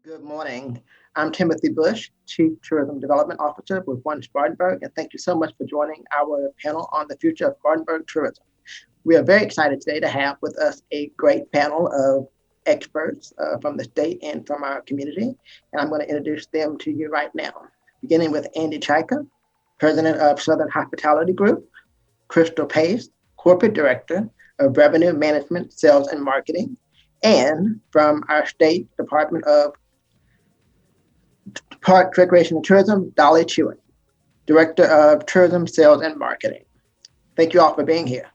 Good morning. I'm Timothy Bush, Chief Tourism Development Officer with OneSpartanburg, and thank you so much for joining our panel on the future of Spartanburg tourism. We are very excited today to have with us a great panel of experts from the state and from our community, and I'm going to introduce them to you right now, beginning with Andy Cajka, President of Southern Hospitality Group, Crystal Pace, Corporate Director of Revenue Management, Sales and Marketing, and from our state Department of Park, Recreation, and Tourism, Dolly Chewning, Director of Tourism, Sales, and Marketing. Thank you all for being here.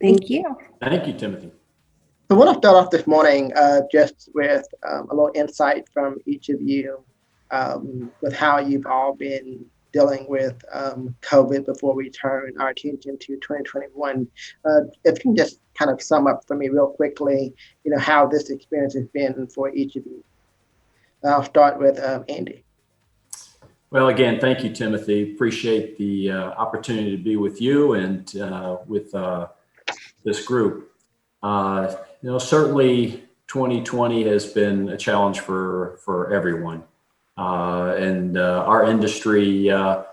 Thank you. Thank you, Timothy. So I want to start off this morning just with a little insight from each of you with how you've all been dealing with COVID before we turn our attention to 2021. If you can just kind of sum up for me real quickly, how this experience has been for each of you. I'll start with Andy. Well, again, thank you, Timothy. Appreciate the opportunity to be with you and with this group. Certainly 2020 has been a challenge for everyone. And our industry, I've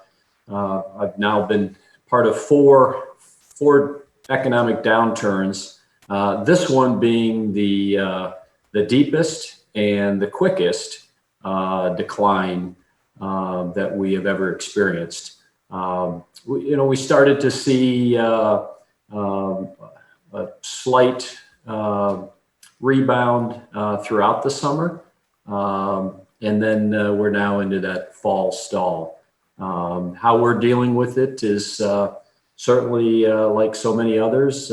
now been part of four economic downturns. This one being the deepest and the quickest decline that we have ever experienced. We started to see a slight rebound throughout the summer, and then we're now into that fall stall. How we're dealing with it is certainly like so many others.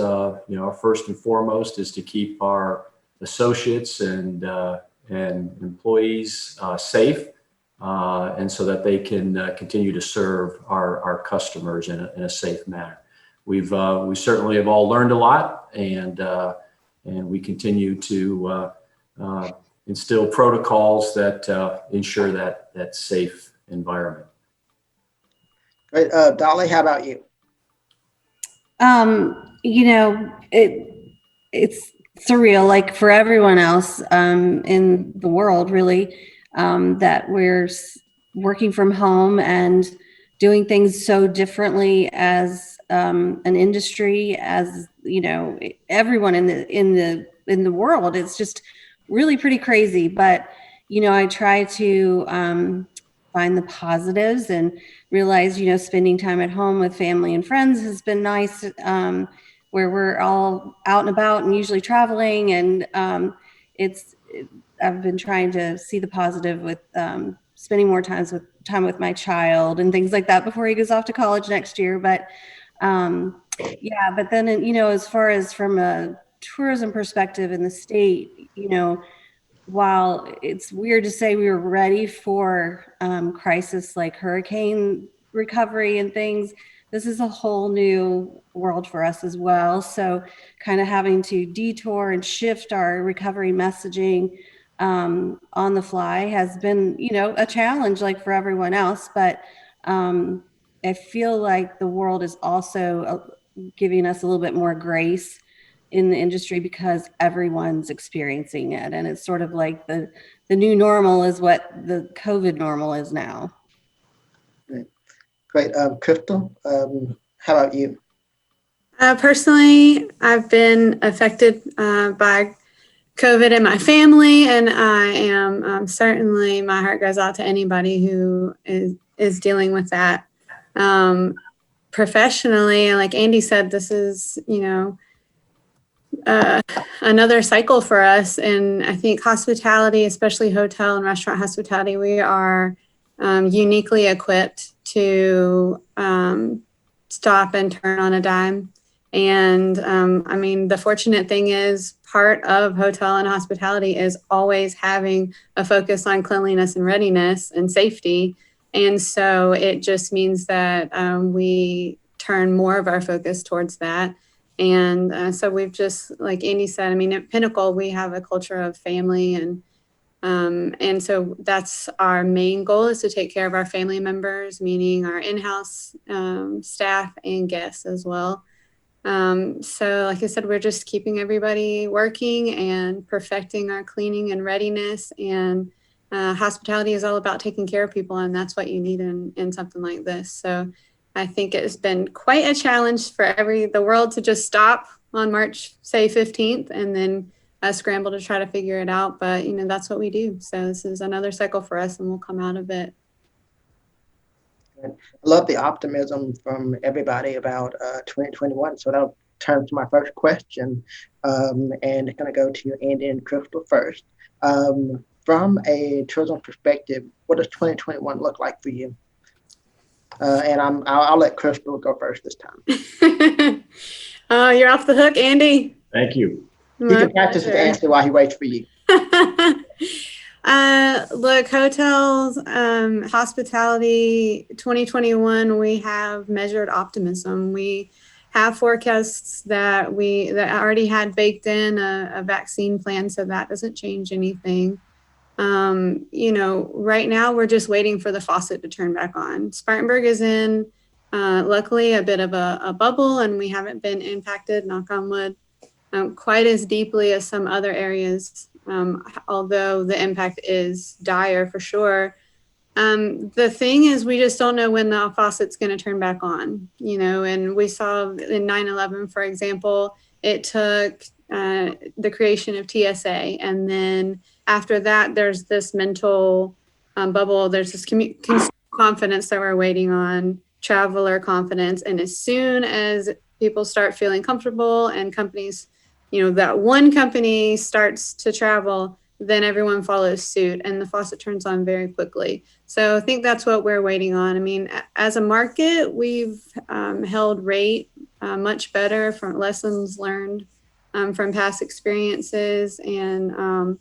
First and foremost is to keep our associates and employees safe, and so that they can continue to serve our customers in a safe manner. We certainly have all learned a lot, and we continue to instill protocols that ensure that safe environment. Great. Dolly, how about you? It's surreal, like for everyone else in the world, really, that we're working from home and doing things so differently as an industry, as everyone in the world. It's just really pretty crazy. But I try to find the positives and realize spending time at home with family and friends has been nice. Where we're all out and about and usually traveling. And I've been trying to see the positive with spending more time with my child and things like that before he goes off to college next year. But but then, as far as from a tourism perspective in the state, while it's weird to say we were ready for crisis like hurricane recovery and things, this is a whole new world for us as well. So kind of having to detour and shift our recovery messaging on the fly has been, a challenge like for everyone else. But I feel like the world is also giving us a little bit more grace in the industry because everyone's experiencing it. And it's sort of like the new normal is what the COVID normal is now. Great. Crystal, how about you? Personally, I've been affected by COVID in my family, and I am certainly, my heart goes out to anybody who is dealing with that. Professionally, like Andy said, this is, another cycle for us. And I think hospitality, especially hotel and restaurant hospitality, we are uniquely equipped to stop and turn on a dime. And the fortunate thing is part of hotel and hospitality is always having a focus on cleanliness and readiness and safety. And so it just means that we turn more of our focus towards that. And so we've just, like Andy said, at Pinnacle, we have a culture of family, and so that's our main goal, is to take care of our family members, meaning our in-house staff and guests as well. So like I said, we're just keeping everybody working and perfecting our cleaning and readiness. And hospitality is all about taking care of people, and that's what you need in something like this. So I think it's been quite a challenge for the world to just stop on March, say 15th, and then scramble to try to figure it out. But that's what we do. So this is another cycle for us, and we'll come out of it. I love the optimism from everybody about 2021. So that'll turn to my first question, and it's going to go to Andy and Crystal first. From a tourism perspective, what does 2021 look like for you? And I'll let Crystal go first this time. You're off the hook, Andy. Thank you. He can practice his answer while he waits for you. Look, hotels, hospitality, 2021, we have measured optimism. We have forecasts that already had baked in a vaccine plan, so that doesn't change anything. Right now we're just waiting for the faucet to turn back on. Spartanburg is in, luckily, a bit of a bubble, and we haven't been impacted, knock on wood, quite as deeply as some other areas. Although the impact is dire for sure. The thing is, we just don't know when the faucet's going to turn back on, and we saw in 9/11, for example, it took the creation of TSA. And then after that, there's this mental bubble. There's this consumer confidence that we're waiting on, traveler confidence. And as soon as people start feeling comfortable and companies, that one company starts to travel, then everyone follows suit and the faucet turns on very quickly. So I think that's what we're waiting on. I mean, as a market, we've held rate much better from lessons learned from past experiences. And,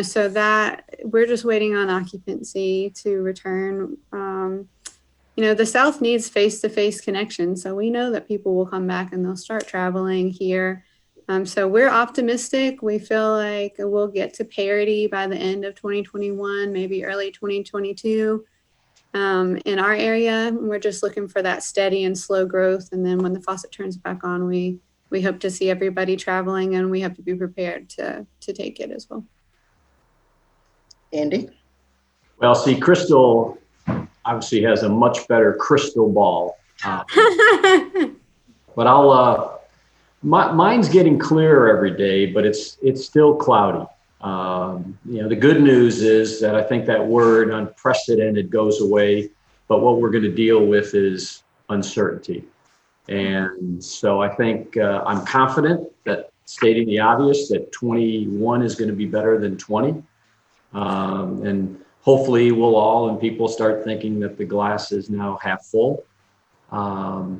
so that we're just waiting on occupancy to return. The South needs face-to-face connection. So we know that people will come back and they'll start traveling here. So we're optimistic. We feel like we'll get to parity by the end of 2021, maybe early 2022 in our area. We're just looking for that steady and slow growth. And then when the faucet turns back on, we hope to see everybody traveling, and we have to be prepared to take it as well. Andy? Well, see, Crystal obviously has a much better crystal ball. But mine's getting clearer every day, but it's still cloudy. The good news is that I think that word unprecedented goes away, but what we're going to deal with is uncertainty. And so I think I'm confident that, stating the obvious, that 21 is going to be better than 20. And hopefully we'll people start thinking that the glass is now half full. But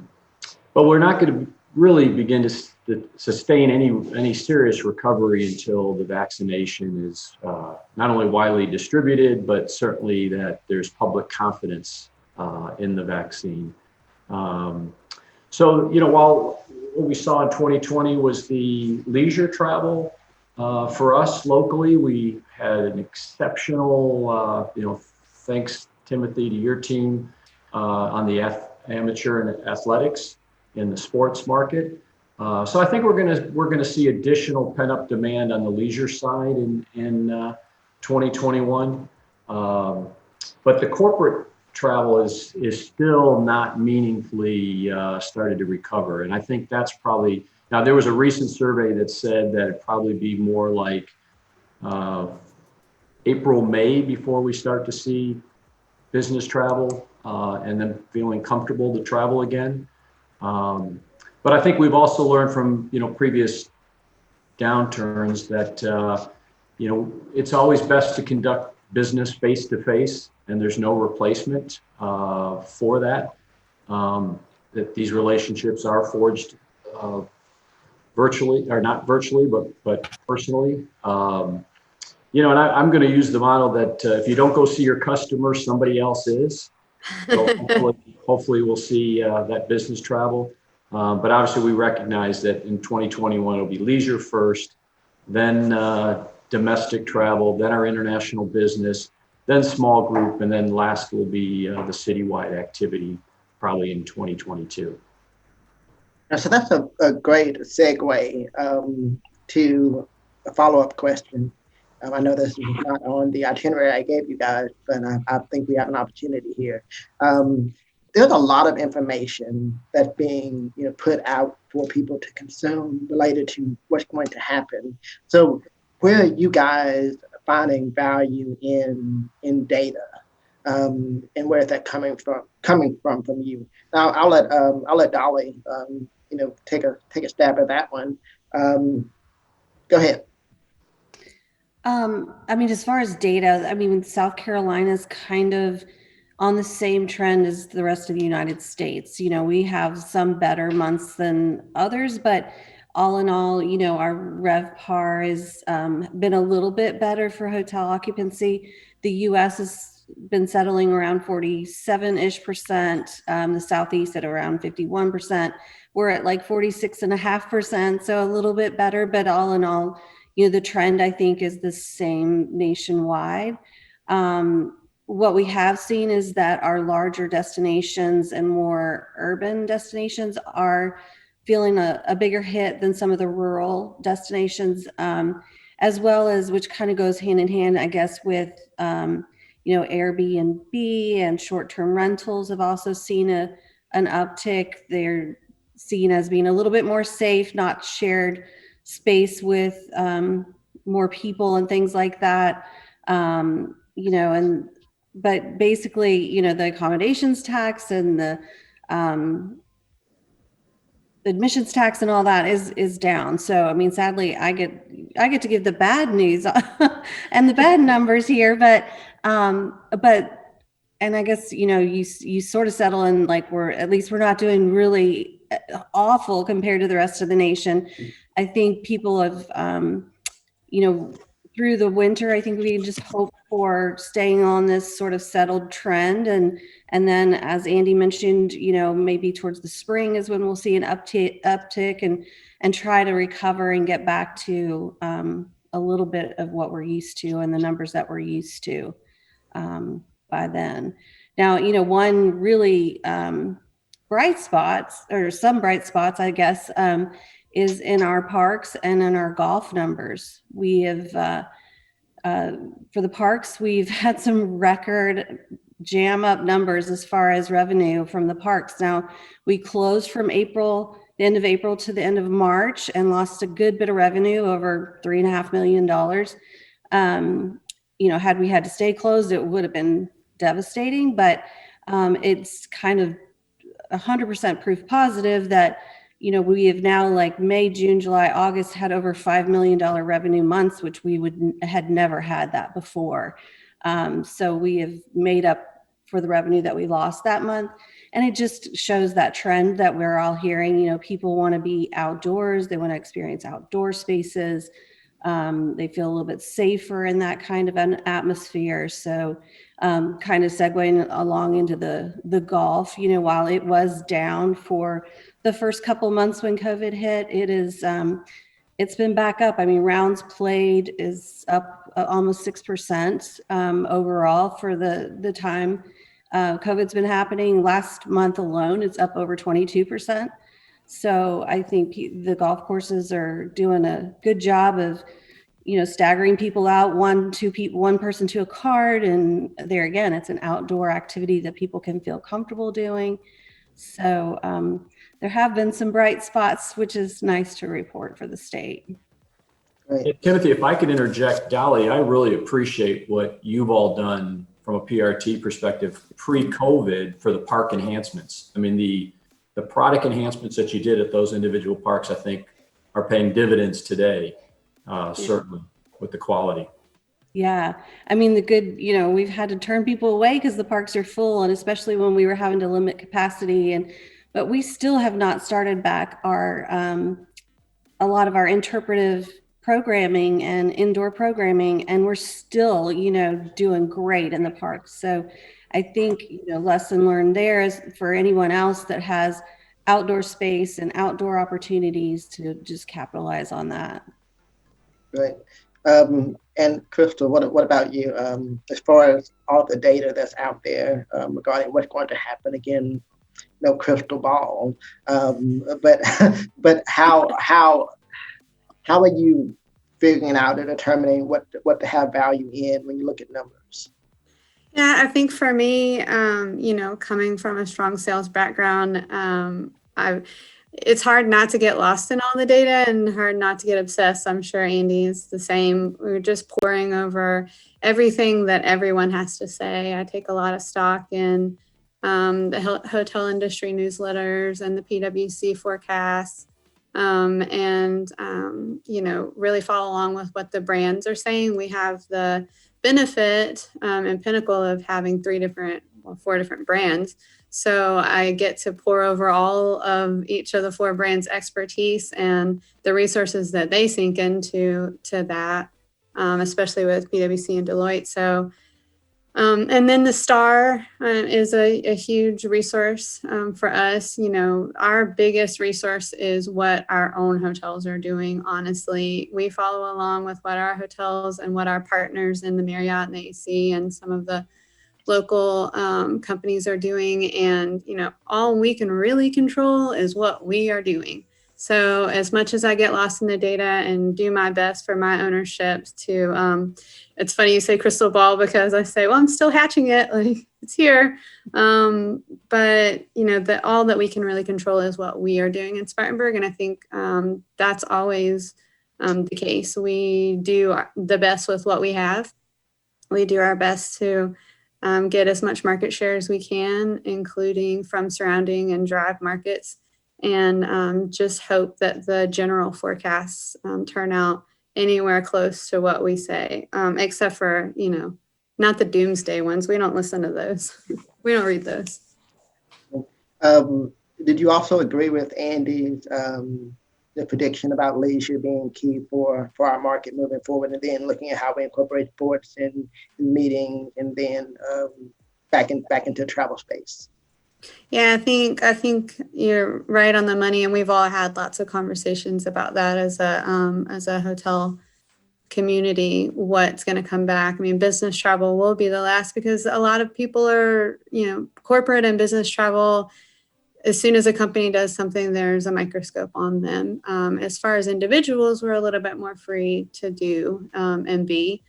we're not going to really begin to sustain any serious recovery until the vaccination is not only widely distributed, but certainly that there's public confidence in the vaccine. So, while what we saw in 2020 was the leisure travel, for us locally, we had an exceptional, thanks, Timothy, to your team on the amateur and athletics in the sports market. So I think we're gonna see additional pent-up demand on the leisure side in 2021. But the corporate travel is still not meaningfully started to recover, and I think that's probably. Now, there was a recent survey that said that it'd probably be more like April, May before we start to see business travel and then feeling comfortable to travel again. But I think we've also learned from previous downturns that it's always best to conduct business face to face, and there's no replacement for that. That these relationships are forged virtually, or not virtually, but personally. And I'm going to use the model that if you don't go see your customer, somebody else is. So hopefully we'll see that business travel. But obviously we recognize that in 2021, it'll be leisure first, then domestic travel, then our international business, then small group, and then last will be the citywide activity, probably in 2022. So that's a great segue to a follow-up question. I know this is not on the itinerary I gave you guys, but I think we have an opportunity here. Um, there's a lot of information that's being put out for people to consume related to what's going to happen. So where are you guys finding value in data? And where is that coming from you? Now I'll let Dolly take a stab at that one. Go ahead. I mean, as far as data, I mean, South Carolina's kind of on the same trend as the rest of the United States. We have some better months than others, but all in all, our RevPAR has been a little bit better for hotel occupancy. The US has been settling around 47-ish%, the Southeast at around 51%. We're at like 46.5%, so a little bit better, but all in all, the trend I think is the same nationwide. What we have seen is that our larger destinations and more urban destinations are feeling a bigger hit than some of the rural destinations, as well as, which kind of goes hand in hand, I guess, with Airbnb and short-term rentals have also seen an uptick. They're seen as being a little bit more safe, not shared space with more people and things like that. But basically, the accommodations tax and the admissions tax and all that is down. So, I mean, sadly, I get to give the bad news and the bad numbers here, but and I guess, you sort of settle in like at least we're not doing really awful compared to the rest of the nation. I think people have, through the winter, I think we can just hope for staying on this sort of settled trend. And then, as Andy mentioned, maybe towards the spring is when we'll see an uptick and try to recover and get back to a little bit of what we're used to and the numbers that we're used to by then. Now, one really bright spots, or some bright spots, I guess, is in our parks and in our golf numbers. We have, for the parks, we've had some record jam up numbers as far as revenue from the parks. Now, we closed from the end of April to the end of March and lost a good bit of revenue, over $3.5 million. Had we had to stay closed, it would have been devastating, but it's kind of 100% proof positive that we have now, like May, June, July, August, had over $5 million revenue months, which we had never had that before. So we have made up for the revenue that we lost that month. And it just shows that trend that we're all hearing. People want to be outdoors. They want to experience outdoor spaces. They feel a little bit safer in that kind of an atmosphere. So kind of segueing along into the golf, while it was down for the first couple months when COVID hit, it's been back up. I mean, rounds played is up almost 6% overall for the time COVID's been happening. Last month alone, it's up over 22%. So I think the golf courses are doing a good job of, staggering people out, one person to a cart. And there again, it's an outdoor activity that people can feel comfortable doing. So there have been some bright spots, which is nice to report for the state. Right. Timothy, if I could interject, Dolly, I really appreciate what you've all done from a PRT perspective pre-COVID for the park enhancements. I mean, the product enhancements that you did at those individual parks, I think, are paying dividends today, certainly with the quality. Yeah. I mean, we've had to turn people away because the parks are full, and especially when we were having to limit capacity. But we still have not started back a lot of our interpretive programming and indoor programming, and we're still, doing great in the parks. So I think, lesson learned there is for anyone else that has outdoor space and outdoor opportunities to just capitalize on that. Right. And Crystal, what about you? As far as all the data that's out there regarding what's going to happen again no crystal ball. But but how are you figuring out and determining what to have value in when you look at numbers? Yeah, I think for me, coming from a strong sales background, it's hard not to get lost in all the data and hard not to get obsessed. I'm sure Andy is the same. We're just poring over everything that everyone has to say. I take a lot of stock in the hotel industry newsletters and the PwC forecasts, really follow along with what the brands are saying. We have the benefit in Pinnacle of having four different brands. So I get to pour over all of each of the four brands' expertise and the resources that they sink into that, especially with PwC and Deloitte. So, and then the STAR is a huge resource for us. Our biggest resource is what our own hotels are doing. Honestly, we follow along with what our hotels and what our partners in the Marriott and the AC and some of the local companies are doing. And, all we can really control is what we are doing. So as much as I get lost in the data and do my best for my ownerships to, it's funny you say crystal ball because I say, well, I'm still hatching it. Like it's here. But all that we can really control is what we are doing in Spartanburg. And I think that's always the case. We do the best with what we have. We do our best to get as much market share as we can, including from surrounding and drive markets, and just hope that the general forecasts turn out anywhere close to what we say, except for, not the doomsday ones. We don't listen to those. We don't read those. Did you also agree with Andy's the prediction about leisure being key for our market moving forward, and then looking at how we incorporate sports and meetings, and then back into travel space? Yeah, I think you're right on the money, and we've all had lots of conversations about that as a hotel community. What's going to come back? I mean, business travel will be the last because a lot of people are, corporate and business travel. As soon as a company does something, there's a microscope on them. As far as individuals, we're a little bit more free to do and be.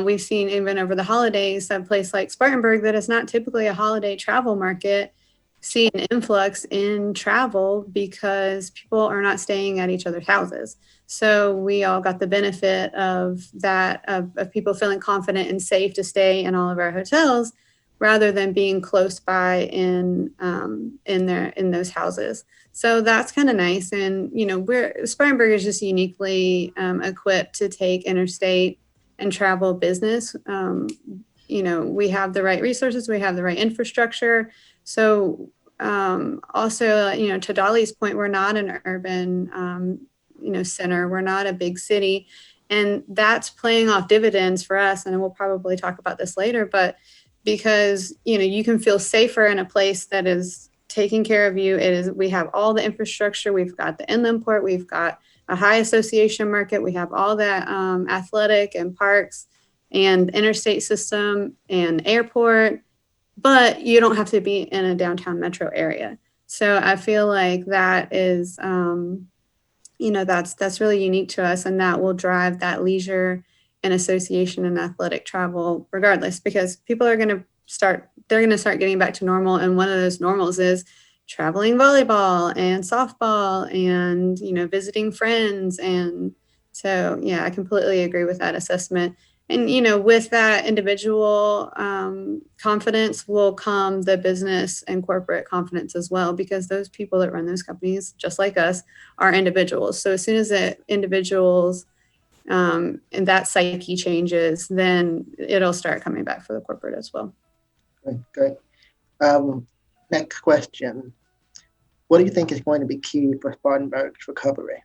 We've seen even over the holidays, a place like Spartanburg that is not typically a holiday travel market, see an influx in travel because people are not staying at each other's houses. So we all got the benefit of that, of people feeling confident and safe to stay in all of our hotels, rather than being close by in those houses. So that's kind of nice. And, Spartanburg is just uniquely equipped to take interstate and travel business. We have the right resources, we have the right infrastructure. So also, to Dolly's point, we're not an urban, center. We're not a big city. And that's playing off dividends for us. And we'll probably talk about this later, but because, you can feel safer in a place that is taking care of you. We have all the infrastructure. We've got the inland port. We've got a high association market. We have all that athletic and parks and interstate system and airport, but you don't have to be in a downtown metro area. So I feel like that is, that's really unique to us, and that will drive that leisure and association and athletic travel regardless, because people are going to start getting back to normal. And one of those normals is traveling volleyball and softball and, visiting friends. And so, yeah, I completely agree with that assessment. And, with that individual confidence will come the business and corporate confidence as well, because those people that run those companies, just like us, are individuals. So as soon as the individuals and that psyche changes, then it'll start coming back for the corporate as well. Great. Next question. What do you think is going to be key for Spartanburg's recovery?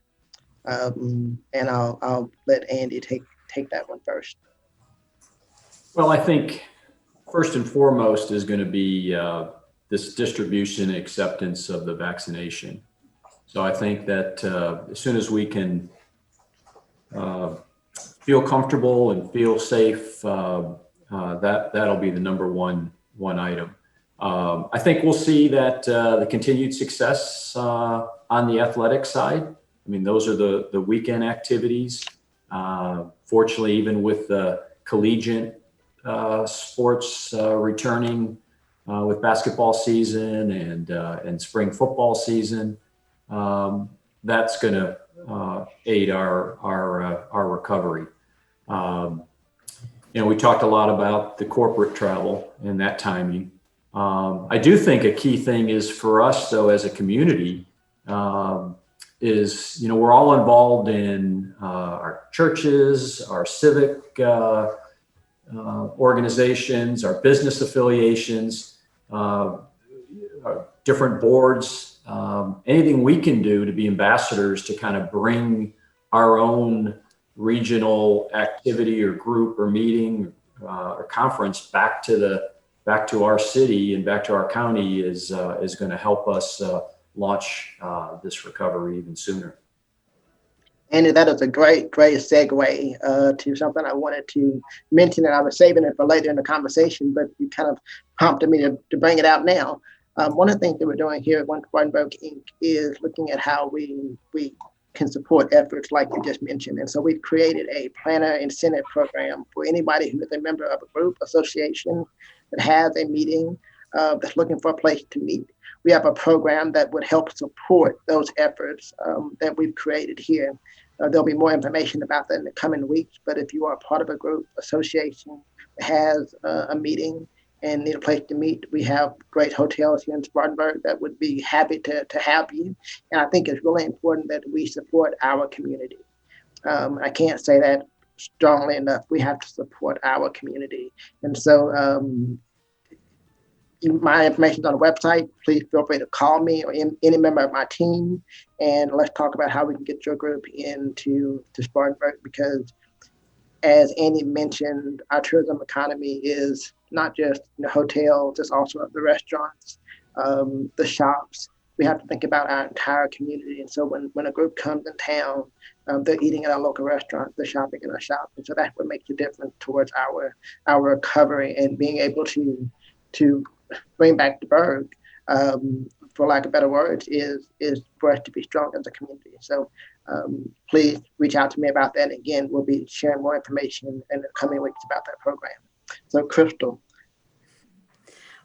And I'll let Andy take that one first. Well, I think first and foremost is going to be this distribution and acceptance of the vaccination. So I think that as soon as we can feel comfortable and feel safe, that'll be the number one item. I think we'll see that the continued success on the athletic side. I mean, those are the weekend activities. Fortunately, even with the collegiate sports returning with basketball season and spring football season, that's going to aid our recovery. We talked a lot about the corporate travel and that timing. I do think a key thing is for us, though, as a community, is, we're all involved in our churches, our civic organizations, our business affiliations, different boards, anything we can do to be ambassadors to kind of bring our own regional activity or group or meeting or conference back to our city and back to our county is going to help us launch this recovery even sooner. Andy, that is a great segue to something I wanted to mention, and I was saving it for later in the conversation, but you kind of prompted me to bring it out now. One of the things that we're doing here at OneSpartanburg Inc. is looking at how we can support efforts like you just mentioned. And so we've created a planner incentive program for anybody who is a member of a group, association that has a meeting that's looking for a place to meet. We have a program that would help support those efforts that we've created here. There'll be more information about that in the coming weeks, but if you are part of a group, association that has a meeting and need a place to meet, we have great hotels here in Spartanburg that would be happy to have you. And I think it's really important that we support our community. I can't say that strongly enough. We have to support our community. And so my information is on the website. Please feel free to call me or any member of my team, and let's talk about how we can get your group into Spartanburg, because as Andy mentioned, our tourism economy is not just the hotels, it's also the restaurants, the shops. We have to think about our entire community. And so when a group comes in town, they're eating at our local restaurants, they're shopping in our shops. And so that's what makes a difference towards our recovery and being able to bring back the burg, for lack of better words, is for us to be strong as a community. So please reach out to me about that. Again, we'll be sharing more information in the coming weeks about that program. So Crystal.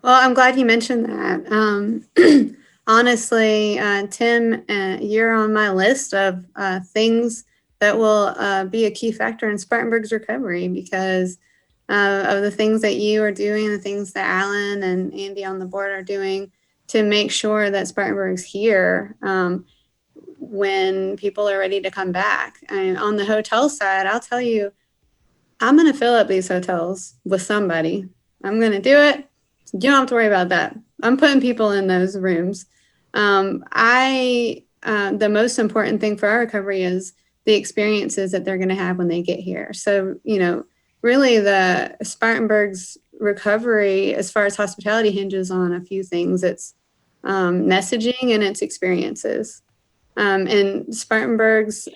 Well, I'm glad you mentioned that. Honestly, Tim, you're on my list of things that will be a key factor in Spartanburg's recovery, because of the things that you are doing, the things that Alan and Andy on the board are doing to make sure that Spartanburg's here when people are ready to come back. And on the hotel side, I'll tell you, I'm going to fill up these hotels with somebody. I'm going to do it. You don't have to worry about that. I'm putting people in those rooms. The most important thing for our recovery is the experiences that they're going to have when they get here. So, really the Spartanburg's recovery as far as hospitality hinges on a few things. It's messaging and its experiences. And Spartanburg's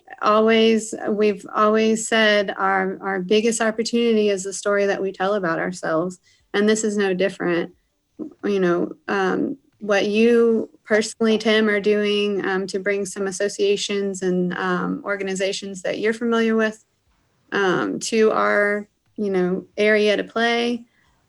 we've always said our biggest opportunity is the story that we tell about ourselves. And this is no different. What you personally, Tim, are doing to bring some associations and organizations that you're familiar with to our, area to play.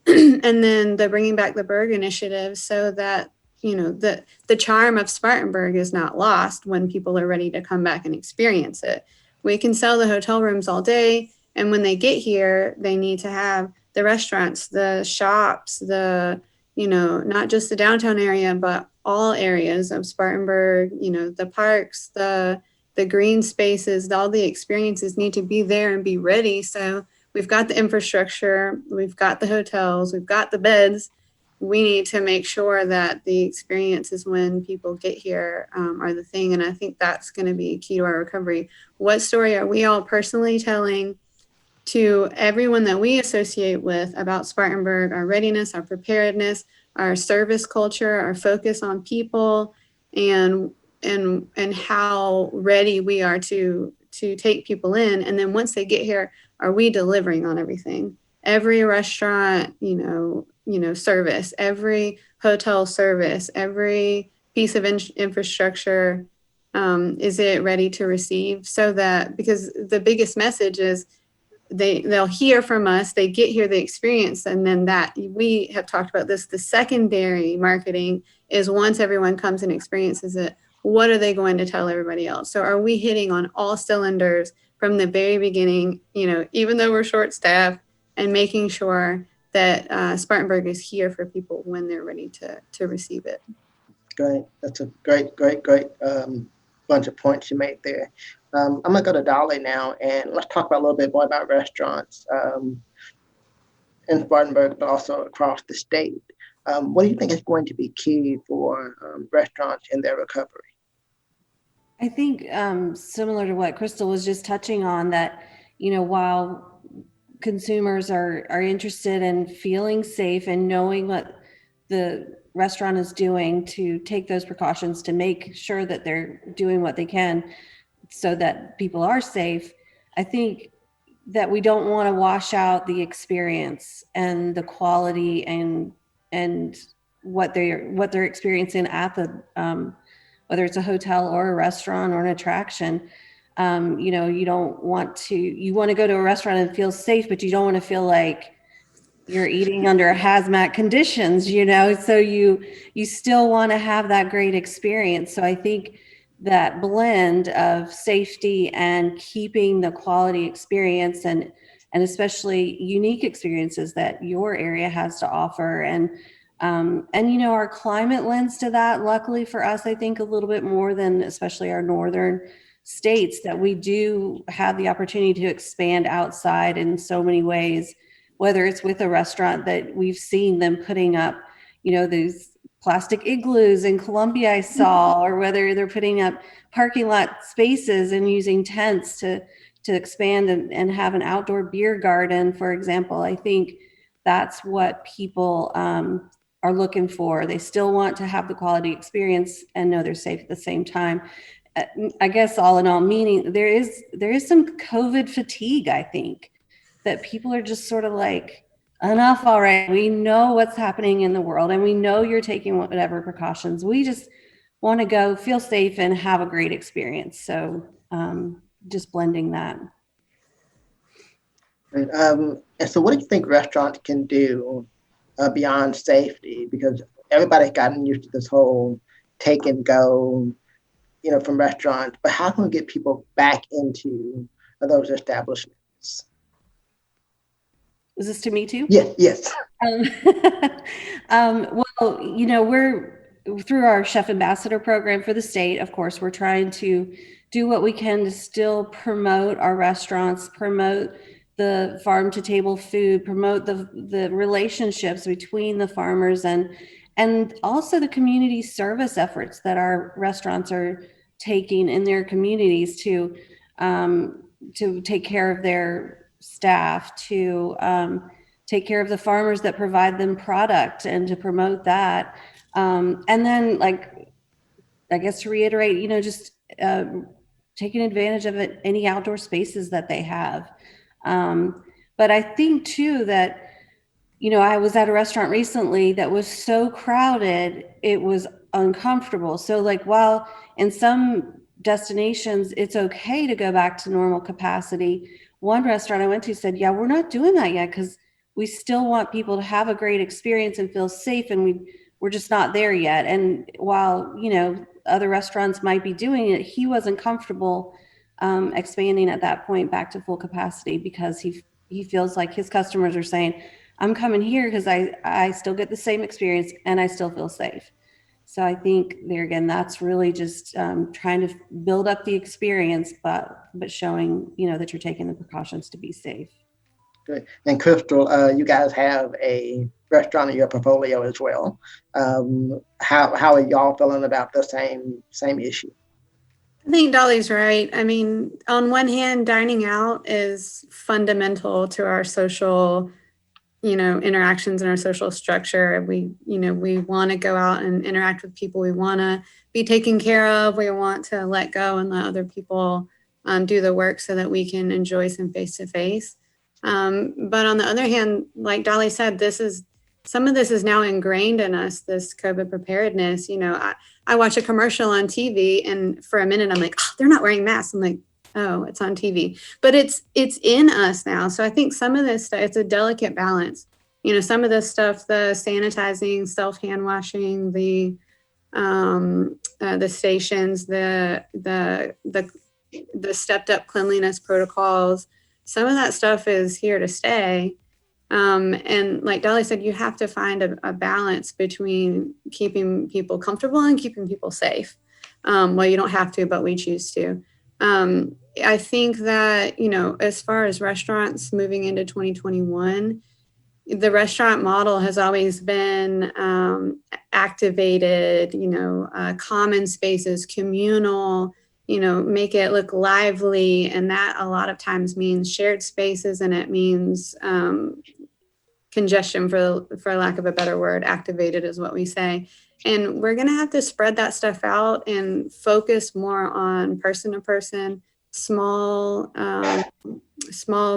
And then the Bringing Back the Burg initiative, so that, the charm of Spartanburg is not lost when people are ready to come back and experience it. We can sell the hotel rooms all day, and when they get here, they need to have the restaurants, the shops, not just the downtown area, but all areas of Spartanburg, the parks, the green spaces, all the experiences need to be there and be ready. So we've got the infrastructure, we've got the hotels, we've got the beds. We need to make sure that the experiences when people get here are the thing. And I think that's going to be key to our recovery. What story are we all personally telling to everyone that we associate with about Spartanburg, our readiness, our preparedness, our service culture, our focus on people, and how ready we are to take people in. And then once they get here, are we delivering on everything? Every restaurant, service, every hotel service, every piece of infrastructure, is it ready to receive? So that, because the biggest message is they'll hear from us, they get here, they experience, and then that, we have talked about this, the secondary marketing is once everyone comes and experiences it, what are they going to tell everybody else? So are we hitting on all cylinders from the very beginning, even though we're short staffed, and making sure that Spartanburg is here for people when they're ready to receive it? Great. That's a great bunch of points you made there. I'm going to go to Dolly now, and let's talk about a little bit more about restaurants in Spartanburg, but also across the state. What do you think is going to be key for restaurants in their recovery? I think similar to what Crystal was just touching on, that, while consumers are interested in feeling safe and knowing what the restaurant is doing to take those precautions to make sure that they're doing what they can so that people are safe, I think that we don't want to wash out the experience and the quality and what they're experiencing at the whether it's a hotel or a restaurant or an attraction. You don't want to, you want to go to a restaurant and feel safe, but you don't want to feel like you're eating under hazmat conditions, so you still want to have that great experience. So I think that blend of safety and keeping the quality experience and especially unique experiences that your area has to offer. And our climate lends to that. Luckily for us, I think a little bit more than especially our northern states, that we do have the opportunity to expand outside in so many ways, whether it's with a restaurant that we've seen them putting up, these plastic igloos in Columbia I saw, or whether they're putting up parking lot spaces and using tents to expand and have an outdoor beer garden, for example. I think that's what people are looking for. They still want to have the quality experience and know they're safe at the same time. I guess all in all, meaning there is some COVID fatigue, I think, that people are just sort of like, enough already. We know what's happening in the world and we know you're taking whatever precautions. We just want to go feel safe and have a great experience. So just blending that. And so what do you think restaurants can do beyond safety? Because everybody's gotten used to this whole take and go, from restaurants, but how can we get people back into those establishments? Was this to me too? Yes. Well, we're through our Chef Ambassador program for the state. Of course, we're trying to do what we can to still promote our restaurants, promote the farm to table food, promote the relationships between the farmers and also the community service efforts that our restaurants are taking in their communities to take care of their staff, to take care of the farmers that provide them product and to promote that. And then, I guess to reiterate, just taking advantage of any outdoor spaces that they have. But I think too that, I was at a restaurant recently that was so crowded, it was uncomfortable. So while in some destinations, it's okay to go back to normal capacity, one restaurant I went to said, yeah, we're not doing that yet because we still want people to have a great experience and feel safe, and we're just not there yet. And while, other restaurants might be doing it, he wasn't comfortable expanding at that point back to full capacity because he feels like his customers are saying, I'm coming here because I still get the same experience and I still feel safe. So I think there again, that's really just trying to build up the experience, but showing, that you're taking the precautions to be safe. Good. And Crystal, you guys have a restaurant in your portfolio as well. How are y'all feeling about the same issue? I think Dolly's right. I mean, on one hand, dining out is fundamental to our social, interactions and our social structure. We want to go out and interact with people. We want to be taken care of. We want to let go and let other people do the work so that we can enjoy some face-to-face. But on the other hand, like Dolly said, this is some of this is now ingrained in us, this COVID preparedness. I watch a commercial on TV and for a minute I'm like, oh, they're not wearing masks. I'm like, oh, it's on TV, but it's in us now. So I think some of this stuff, it's a delicate balance. Some of this stuff, the sanitizing, self hand washing, the stations, the stepped up cleanliness protocols, some of that stuff is here to stay. And like Dolly said, you have to find a balance between keeping people comfortable and keeping people safe. Well, you don't have to, but we choose to. I think that, as far as restaurants moving into 2021, the restaurant model has always been activated, common spaces, communal, make it look lively. And that a lot of times means shared spaces, and it means congestion, for lack of a better word. Activated is what we say. And we're going to have to spread that stuff out and focus more on person to person, small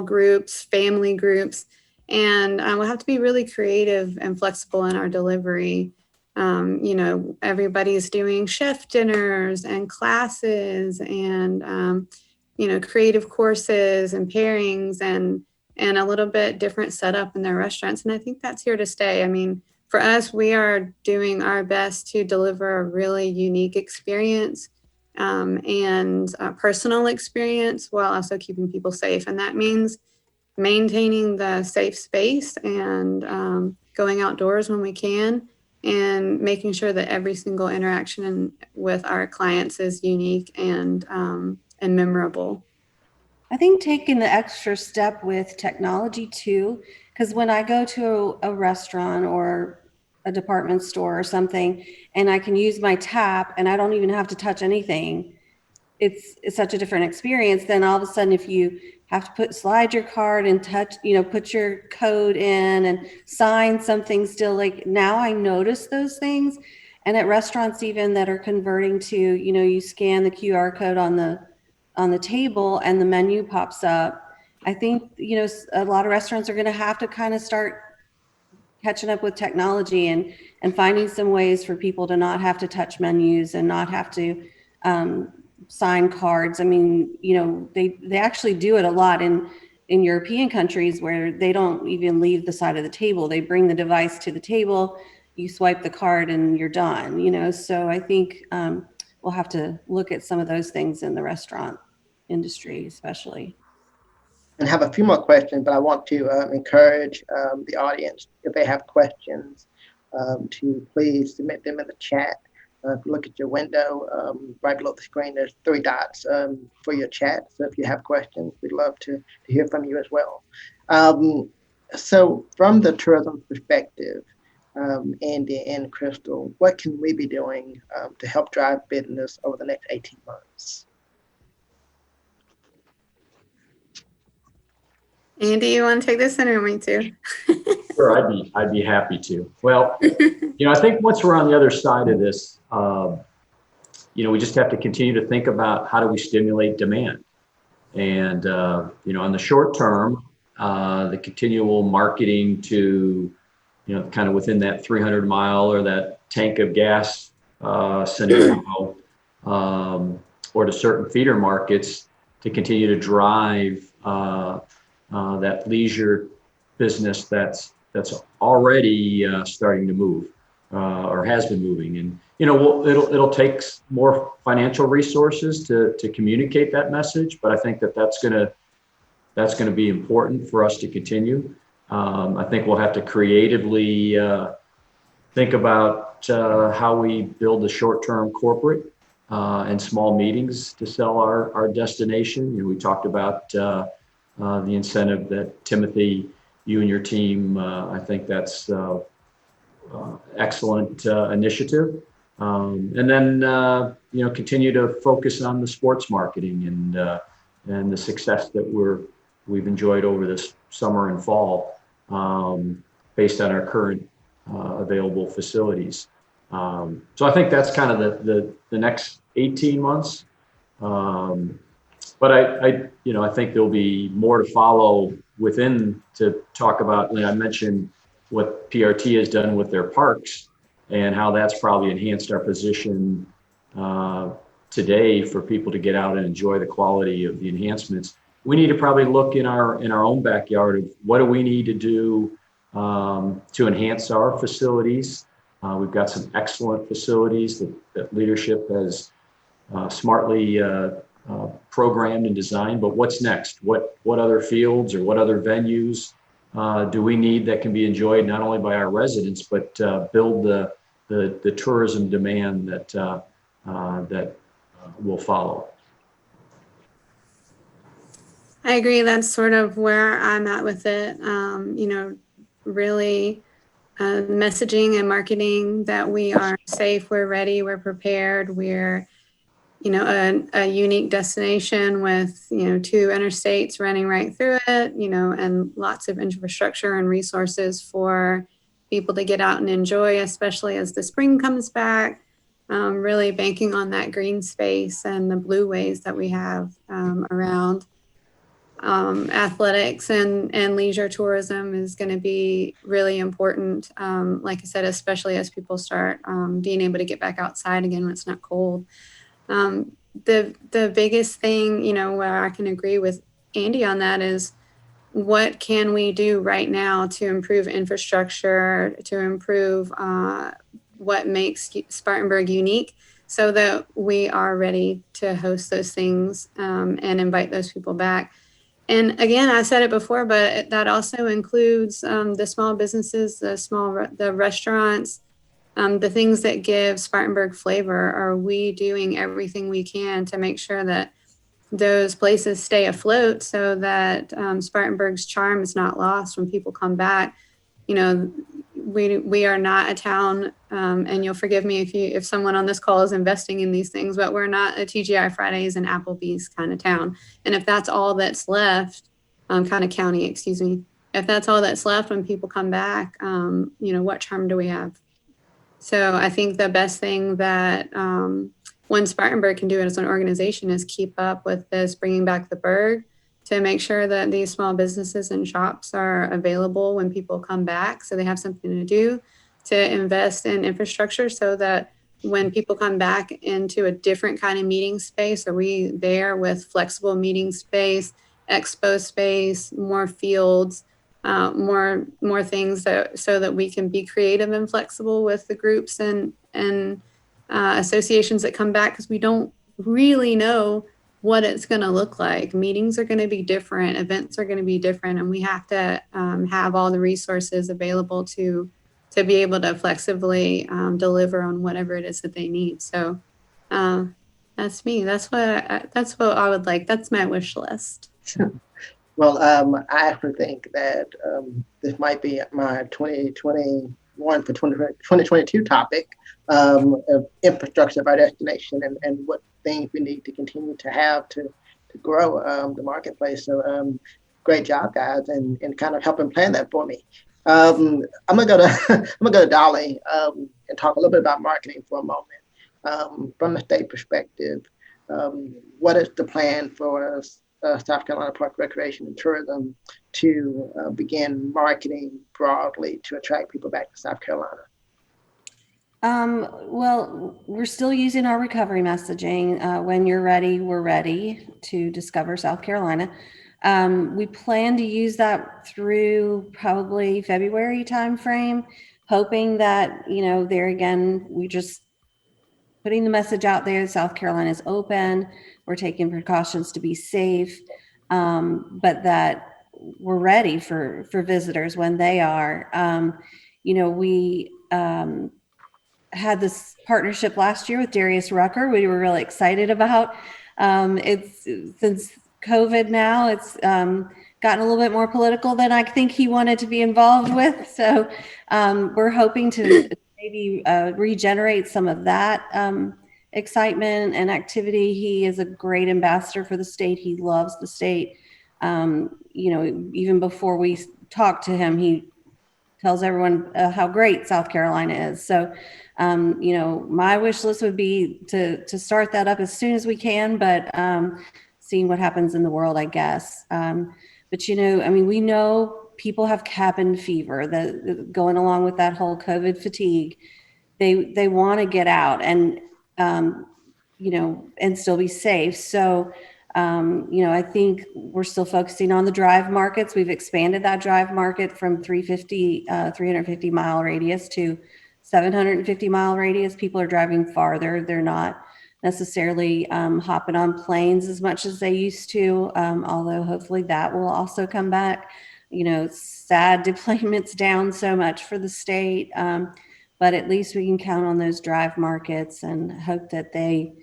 groups, family groups. And we'll have to be really creative and flexible in our delivery. Everybody's doing chef dinners and classes and, creative courses and pairings and a little bit different setup in their restaurants. And I think that's here to stay. I mean, for us, we are doing our best to deliver a really unique experience and a personal experience while also keeping people safe. And that means maintaining the safe space and going outdoors when we can, and making sure that every single interaction with our clients is unique and memorable. I think taking the extra step with technology too, because when I go to a restaurant or a department store or something, and I can use my tap and I don't even have to touch anything, it's such a different experience than all of a sudden if you have to slide your card and touch, put your code in and sign something still. Like now I notice those things. And at restaurants even that are converting to, you scan the QR code on the table and the menu pops up. I think, a lot of restaurants are going to have to kind of start catching up with technology and finding some ways for people to not have to touch menus and not have to sign cards. I mean, they actually do it a lot in European countries where they don't even leave the side of the table. They bring the device to the table, you swipe the card and you're done, so I think we'll have to look at some of those things in the restaurant industry, especially. And have a few more questions, but I want to encourage the audience, if they have questions, to please submit them in the chat. If you look at your window, right below the screen, there's 3 dots for your chat. So if you have questions, we'd love to hear from you as well. So from the tourism perspective, Andy and Crystal, what can we be doing to help drive business over the next 18 months? Andy, you want to take this, or me too? Sure, I'd be happy to. Well, I think once we're on the other side of this, we just have to continue to think about how do we stimulate demand. And, on the short term, the continual marketing to, kind of within that 300 mile or that tank of gas scenario, or to certain feeder markets to continue to drive that leisure business that's already starting to move or has been moving. And it'll take more financial resources to communicate that message, but I think that's gonna be important for us to continue. I think we'll have to creatively think about how we build a short-term corporate and small meetings to sell our destination. We talked about the incentive that Timothy, you and your team, I think that's excellent initiative. And then, continue to focus on the sports marketing and the success that we've enjoyed over this summer and fall, based on our current available facilities. So I think that's kind of the next 18 months. But I think there'll be more to follow within to talk about. I mentioned what PRT has done with their parks and how that's probably enhanced our position today for people to get out and enjoy the quality of the enhancements. We need to probably look in our own backyard of what do we need to do to enhance our facilities. We've got some excellent facilities that leadership has smartly programmed and designed, but what's next? What other fields or what other venues do we need that can be enjoyed not only by our residents, but build the tourism demand that will follow? I agree. That's sort of where I'm at with it. Really messaging and marketing that we are safe, we're ready, we're prepared, we're, a unique destination with, 2 interstates running right through it, and lots of infrastructure and resources for people to get out and enjoy, especially as the spring comes back. Really banking on that green space and the blue ways that we have around. Athletics and leisure tourism is going to be really important. Like I said, especially as people start being able to get back outside again when it's not cold. The biggest thing, where I can agree with Andy on that is what can we do right now to improve infrastructure, to improve what makes Spartanburg unique so that we are ready to host those things and invite those people back. And again, I said it before, but that also includes the small businesses, the restaurants, the things that give Spartanburg flavor. Are we doing everything we can to make sure that those places stay afloat so that Spartanburg's charm is not lost when people come back? We are not a town, and you'll forgive me if someone on this call is investing in these things, but we're not a TGI Fridays and Applebee's kind of town. And if that's all that's left, kind of county, excuse me, if that's all that's left when people come back, what charm do we have? So I think the best thing that OneSpartanburg can do as an organization is keep up with this, bringing back the Berg, to make sure that these small businesses and shops are available when people come back, so they have something to do, to invest in infrastructure so that when people come back into a different kind of meeting space, are we there with flexible meeting space, expo space, more fields, more things so that we can be creative and flexible with the groups and associations that come back, because we don't really know what it's going to look like. Meetings are going to be different, events are going to be different, and we have to have all the resources available to be able to flexibly deliver on whatever it is that they need. So that's me. That's what I would like. That's my wish list. Well, I actually think that this might be my 2021 for 2022 topic of infrastructure of our destination and what things we need to continue to have to grow the marketplace. So great job, guys, and kind of helping plan that for me. I'm gonna go to Dolly and talk a little bit about marketing for a moment. From the state perspective, what is the plan for South Carolina Park Recreation and Tourism to begin marketing broadly to attract people back to South Carolina? Well, we're still using our recovery messaging. When you're ready, we're ready to discover South Carolina. We plan to use that through probably February timeframe, hoping that, there again, we just putting the message out there. South Carolina is open. We're taking precautions to be safe, but that we're ready for visitors when they are. We had this partnership last year with Darius Rucker. We were really excited about. It's since COVID now, it's gotten a little bit more political than I think he wanted to be involved with. So we're hoping to maybe regenerate some of that excitement and activity. He is a great ambassador for the state. He loves the state. Even before we talk to him, he tells everyone how great South Carolina is. So, my wish list would be to start that up as soon as we can, but seeing what happens in the world, I guess. But we know people have cabin fever, going along with that whole COVID fatigue. They want to get out and, and still be safe. So, I think we're still focusing on the drive markets. We've expanded that drive market from 350 mile radius to 750 mile radius. People are driving farther. They're not necessarily hopping on planes as much as they used to, although hopefully that will also come back. Sad deployment's down so much for the state, but at least we can count on those drive markets and hope that they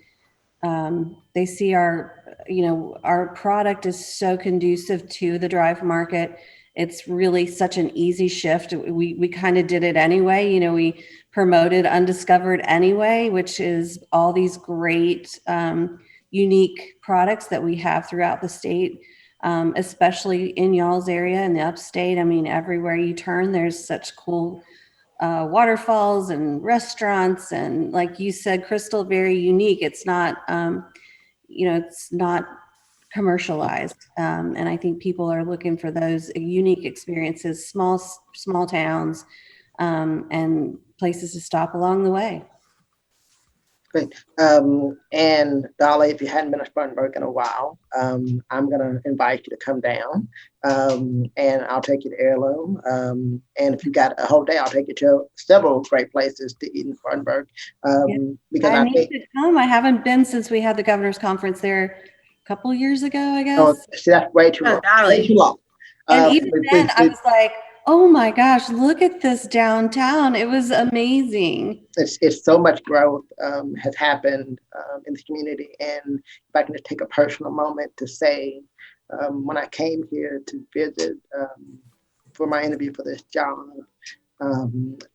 see our product is so conducive to the drive market. It's really such an easy shift. We kind of did it anyway. We promoted Undiscovered anyway, which is all these great, unique products that we have throughout the state, especially in y'all's area in the upstate. I mean, everywhere you turn, there's such cool waterfalls and restaurants. And like you said, Crystal, very unique. It's not, it's not commercialized. And I think people are looking for those unique experiences, small towns, and places to stop along the way. Great. And Dolly, if you hadn't been to Spartanburg in a while, I'm going to invite you to come down, and I'll take you to Heirloom. And if you got a whole day, I'll take you to several great places to eat in Spartanburg. Because I need to come. I haven't been since we had the governor's conference there a couple years ago, I guess. Oh, see, that's way too long. Way too long. And even then, I was like, oh my gosh, look at this downtown. It was amazing. It's so much growth has happened in the community. And if I can just take a personal moment to say, when I came here to visit for my interview for this job,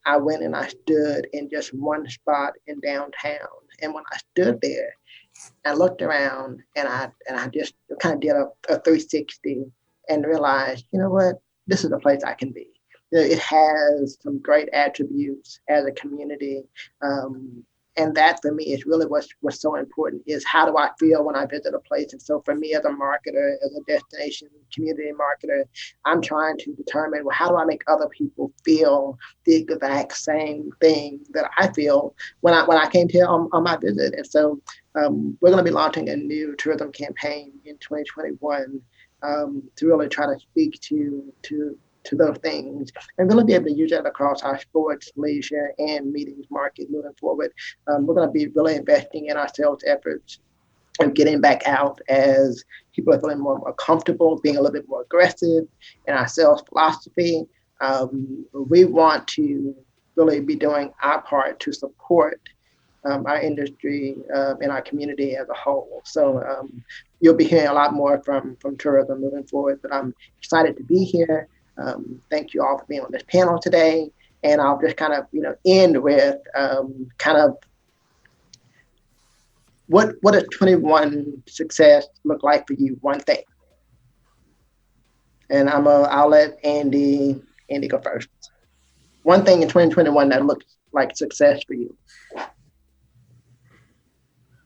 I went and I stood in just one spot in downtown. And when I stood there, I looked around and I just kind of did a 360 and realized, you know what? This is a place I can be. It has some great attributes as a community. And that for me is really what's so important is how do I feel when I visit a place? And so for me as a marketer, as a destination community marketer, I'm trying to determine, well, how do I make other people feel the exact same thing that I feel when I came here on my visit? And so we're going to be launching a new tourism campaign in 2021 to really try to speak to those things and really be able to use that across our sports, leisure, and meetings market moving forward. We're going to be really investing in our sales efforts and getting back out as people are feeling more comfortable, being a little bit more aggressive in our sales philosophy. We want to really be doing our part to support our industry and our community as a whole. So you'll be hearing a lot more from tourism moving forward, but I'm excited to be here. Thank you all for being on this panel today. And I'll just kind of, end with kind of what does 21 success look like for you? One thing. And I'll let Andy go first. One thing in 2021 that looks like success for you.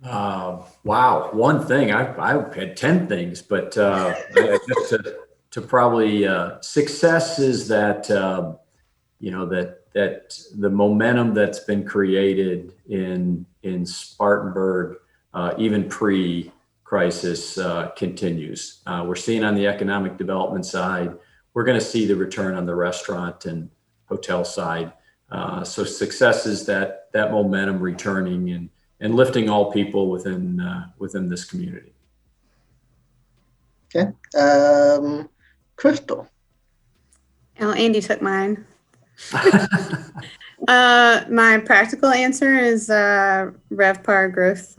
Wow, one thing. I had 10 things, but I guess to probably success is that that the momentum that's been created in Spartanburg, even pre-crisis, continues. We're seeing on the economic development side, we're going to see the return on the restaurant and hotel side. So success is that momentum returning and lifting all people within this community. Okay. Crystal. Oh, Andy took mine. My practical answer is RevPAR growth,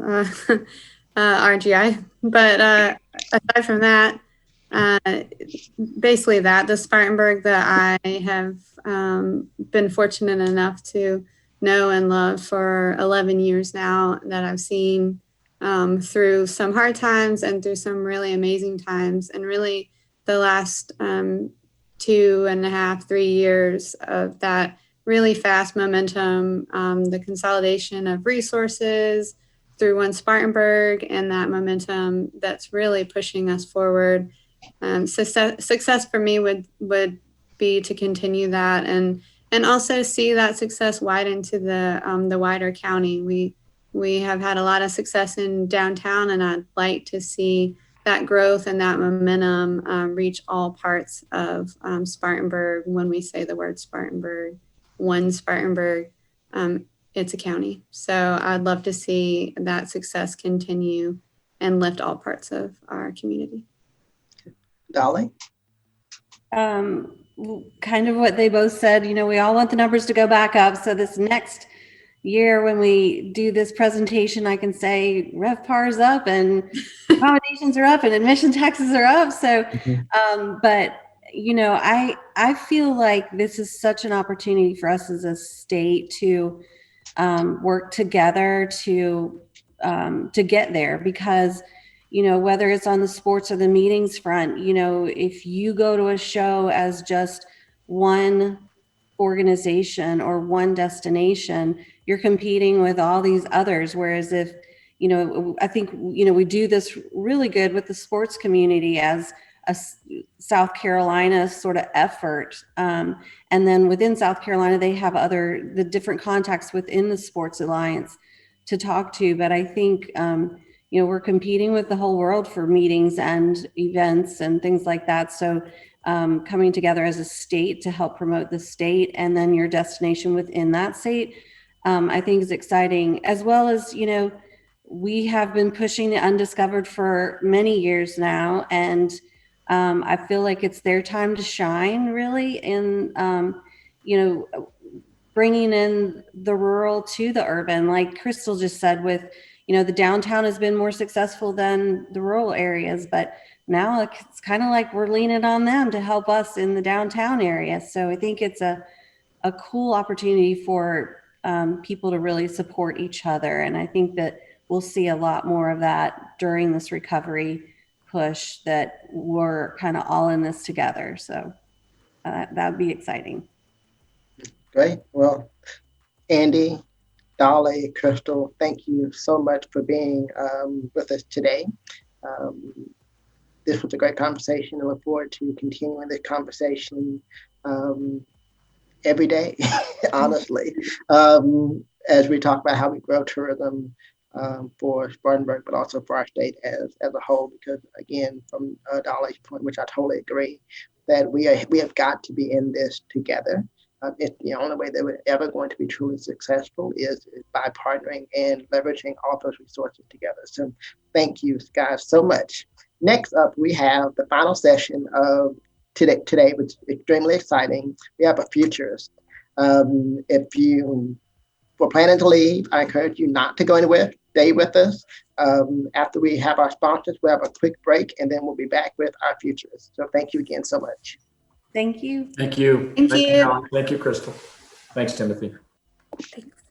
RGI. But aside from that, basically the Spartanburg that I have been fortunate enough to know and love for 11 years now, that I've seen through some hard times and through some really amazing times. And really the last 2.5, 3 years of that really fast momentum, the consolidation of resources through OneSpartanburg, and that momentum that's really pushing us forward. Success for me would be to continue that and also see that success widen to the wider county. We have had a lot of success in downtown, and I'd like to see that growth and that momentum reach all parts of Spartanburg. When we say the word Spartanburg, OneSpartanburg, it's a county. So I'd love to see that success continue and lift all parts of our community. Dolly? Kind of what they both said, you know, we all want the numbers to go back up. So this next year when we do this presentation, I can say RevPAR is up and accommodations are up and admission taxes are up. So, but you know, I feel like this is such an opportunity for us as a state to work together to get there, because you know, whether it's on the sports or the meetings front, you know, if you go to a show as just one organization or one destination, you're competing with all these others. Whereas if, you know, I think, you know, we do this really good with the sports community as a South Carolina sort of effort. And then within South Carolina, they have the different contacts within the Sports Alliance to talk to. But I think, you know, we're competing with the whole world for meetings and events and things like that. So coming together as a state to help promote the state and then your destination within that state, I think is exciting. As well as, you know, we have been pushing the undiscovered for many years now. And I feel like it's their time to shine, really, in, you know, bringing in the rural to the urban. Like Crystal just said, with, you know, the downtown has been more successful than the rural areas, but now it's kind of like we're leaning on them to help us in the downtown area. So I think it's a cool opportunity for people to really support each other. And I think that we'll see a lot more of that during this recovery push, that we're kind of all in this together. So that would be exciting. Great. Well, Andy, Dolly, Crystal, thank you so much for being with us today. This was a great conversation. I look forward to continuing this conversation every day, honestly, as we talk about how we grow tourism for Spartanburg, but also for our state as a whole. Because again, from Dolly's point, which I totally agree, that we have got to be in this together. It's the only way that we're ever going to be truly successful is by partnering and leveraging all those resources together. So thank you guys so much. Next up, we have the final session of today, which is extremely exciting. We have a futurist. If you were planning to leave, I encourage you not to go anywhere. Stay with us. After we have our sponsors, we'll have a quick break, and then we'll be back with our futurists. So thank you again so much. Thank you. Thank you. Thank you. Thank you, Crystal. Thanks, Timothy. Thanks.